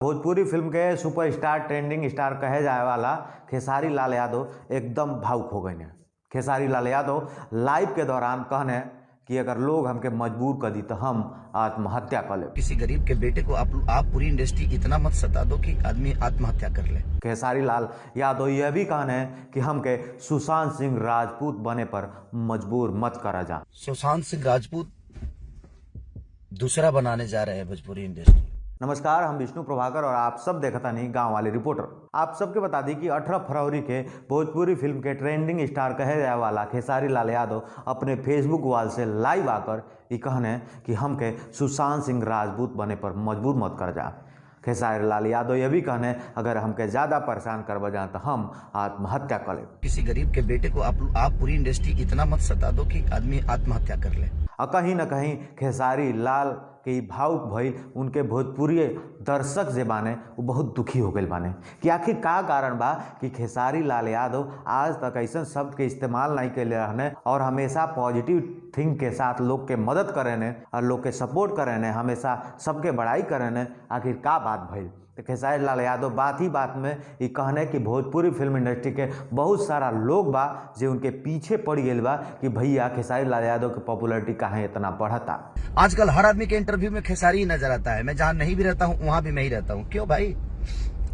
Bhojpuri film के superstar trending star कहे जाए वाला खेसारी लाल यादव एकदम भावुक हो गए हैं। खेसारी लाल यादव लाइव के दौरान कहने कि अगर लोग हमके मजबूर कर दी तो हम आत्महत्या कर ले। किसी गरीब के बेटे को आप पूरी इंडस्ट्री इतना मत सता दो कि आदमी आत्महत्या कर ले। खेसारी लाल यादव यह भी कहने कि हमके सुशांत सिंह राजपूत बने पर मजबूर मत करा जा। सुशांत सिंह राजपूत दूसरा बनाने जा रहे हैं भोजपुरी इंडस्ट्री। नमस्कार, हम विष्णु प्रभाकर और आप सब देखता नहीं गांव वाले रिपोर्टर। आप सबके बता दी कि 18 फरवरी के भोजपुरी फिल्म के ट्रेंडिंग स्टार कहे जाए वाला खेसारी लाल यादव अपने फेसबुक वॉल से लाइव आकर ये कहने कि हमके सुशांत सिंह राजपूत बने पर मजबूर मत कर जा। खेसारी लाल यादव ये भी कहने अगर हमके ज़्यादा परेशान कर बजा तो हम आत्महत्या कर ले। किसी गरीब के बेटे को आप पूरी इंडस्ट्री इतना मत सता दो कि आदमी आत्महत्या कर ले। और कहीं न कहीं खेसारी लाल के भावुक भइल उनके भोजपुरी दर्शक जे बाने वो बहुत दुखी हो गए बाने कि आखिर का कारण बा कि खेसारी लाल यादव आज तक ऐसा शब्द के इस्तेमाल नहीं कैले रहने और हमेशा पॉजिटिव थिंक के साथ लोग के मदद करेने और लोग के सपोर्ट करेने, हमेशा सबके बड़ाई करेने। आखिर का बात भइल तो खेसारी लाल यादव बात ही बात में ये कहने कि भोजपुरी फिल्म इंडस्ट्री के बहुत सारा लोग बा जो उनके पीछे पड़ गए बा कि भैया खेसारी लाल यादव की पॉपुलैरिटी काहे इतना बढ़ता। आजकल हर आदमी के इंटरव्यू में खेसारी ही नजर आता है। मैं जहाँ नहीं भी रहता हूँ वहां भी मैं ही रहता हूँ। क्यों भाई,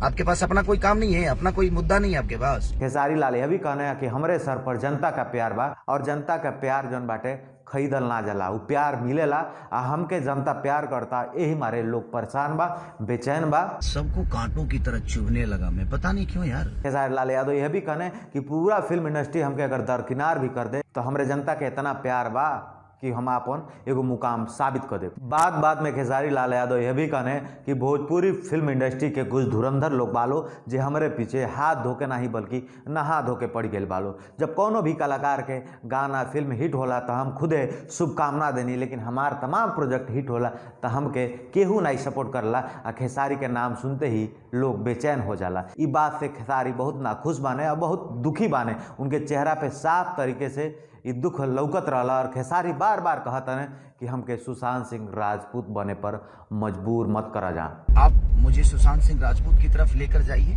आपके पास अपना कोई काम नहीं है, अपना कोई मुद्दा नहीं है आपके पास। खेसारी लाल यह भी कहना है कि हमरे सर पर जनता का प्यार बा और जनता का प्यार जौन बाटे खरीदल ना जाला, वो प्यार मिलेला। हमके जनता प्यार करता, यही हमारे लोग परेशान बा, बेचैन बा, सबको कांटों की तरह चुभने लगा। मैं पता नहीं क्यों यार। खेसारी लाल यादव यह भी कहने कि पूरा फिल्म इंडस्ट्री हमके अगर दरकिनार भी कर दे तो हमरे जनता के इतना प्यार बा कि हम अपन एगो मुकाम साबित कर दे। बात में खेसारी लाल यादव यह भी कहने कि भोजपुरी फिल्म इंडस्ट्री के कुछ धुरंधर लोग बालो जे हमारे पीछे हाथ धोके नहीं बल्कि नहा धोके पड़ गए बालो। जब कोनो भी कलाकार के गाना फिल्म हिट होला तो हम खुदे शुभकामना देनी, लेकिन हमार तमाम प्रोजेक्ट हिट होला तो हमके केहू नहीं सपोर्ट करला। खेसारी के नाम सुनते ही लोग बेचैन हो जाला। इस बात से खेसारी बहुत नाखुश बाने और बहुत दुखी बाने। उनके चेहरा पे साफ तरीके से ये दुख लौकत रहा और खेसारी बार बार कहता है कि हमके सुशांत सिंह राजपूत बने पर मजबूर मत करा जा। आप मुझे सुशांत सिंह राजपूत की तरफ लेकर जाइए,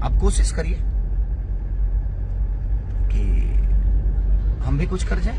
आप कोशिश करिए कि हम भी कुछ कर जाएं।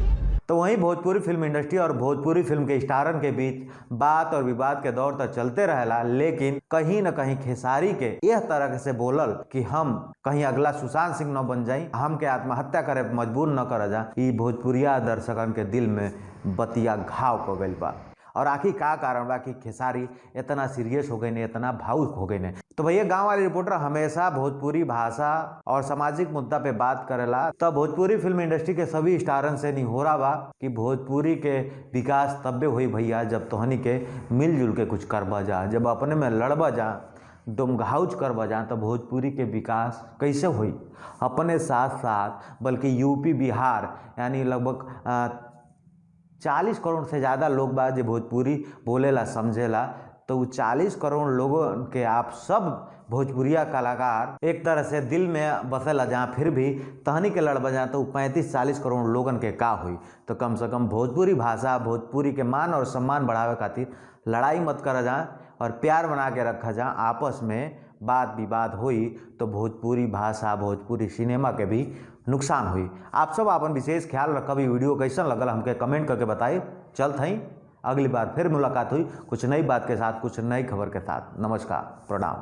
तो वहीं भोजपुरी फिल्म इंडस्ट्री और भोजपुरी फिल्म के स्टारन के बीच बात और विवाद के दौर तक चलते रहेला, लेकिन कहीं न कहीं खेसारी के यह तरह से बोलल कि हम कहीं अगला सुशांत सिंह न बन जाई, हम के आत्महत्या करे मजबूर न कर जा, ये भोजपुरिया दर्शकन के दिल में बतिया घाव हो गई बा। और आखिर का कारण बा कि खेसारी इतना सीरियस हो गए ने, इतना भावुक हो गए ने। तो भैया गांव वाले रिपोर्टर हमेशा भोजपुरी भाषा और सामाजिक मुद्दा पे बात करेला। तब भोजपुरी फिल्म इंडस्ट्री के सभी स्टारन से नहीं हो रहा बा कि भोजपुरी के विकास तब्बे हुई भैया जब तोहनी के मिलजुल के कुछ करबा जा, जब अपने में लड़बा जा, दुमघाउच कर बजा तो भोजपुरी के विकास कैसे हुई। अपने साथ साथ बल्कि यूपी बिहार यानी लगभग 40 करोड़ से ज़्यादा लोग बा जो भोजपुरी बोलेला समझेला, तो वो 40 करोड़ लोगों के आप सब भोजपुरिया कलाकार एक तरह से दिल में बसेला जहाँ फिर भी तहनी के लड़ बजा तो 35-40 करोड़ लोगन के का हुई। तो कम से कम भोजपुरी भाषा भोजपुरी के मान और सम्मान बढ़ावे खातिर लड़ाई मत करा जा और प्यार बना के रखा जा। आपस में बात विवाद हुई तो भोजपुरी भाषा भोजपुरी सिनेमा के भी नुकसान हुई। आप सब अपन विशेष ख्याल रख। भी वीडियो कैसन लगल हमके कमेंट करके बताइए। चलत हई अगली बार फिर मुलाकात हुई कुछ नई बात के साथ, कुछ नई खबर के साथ। नमस्कार, प्रणाम।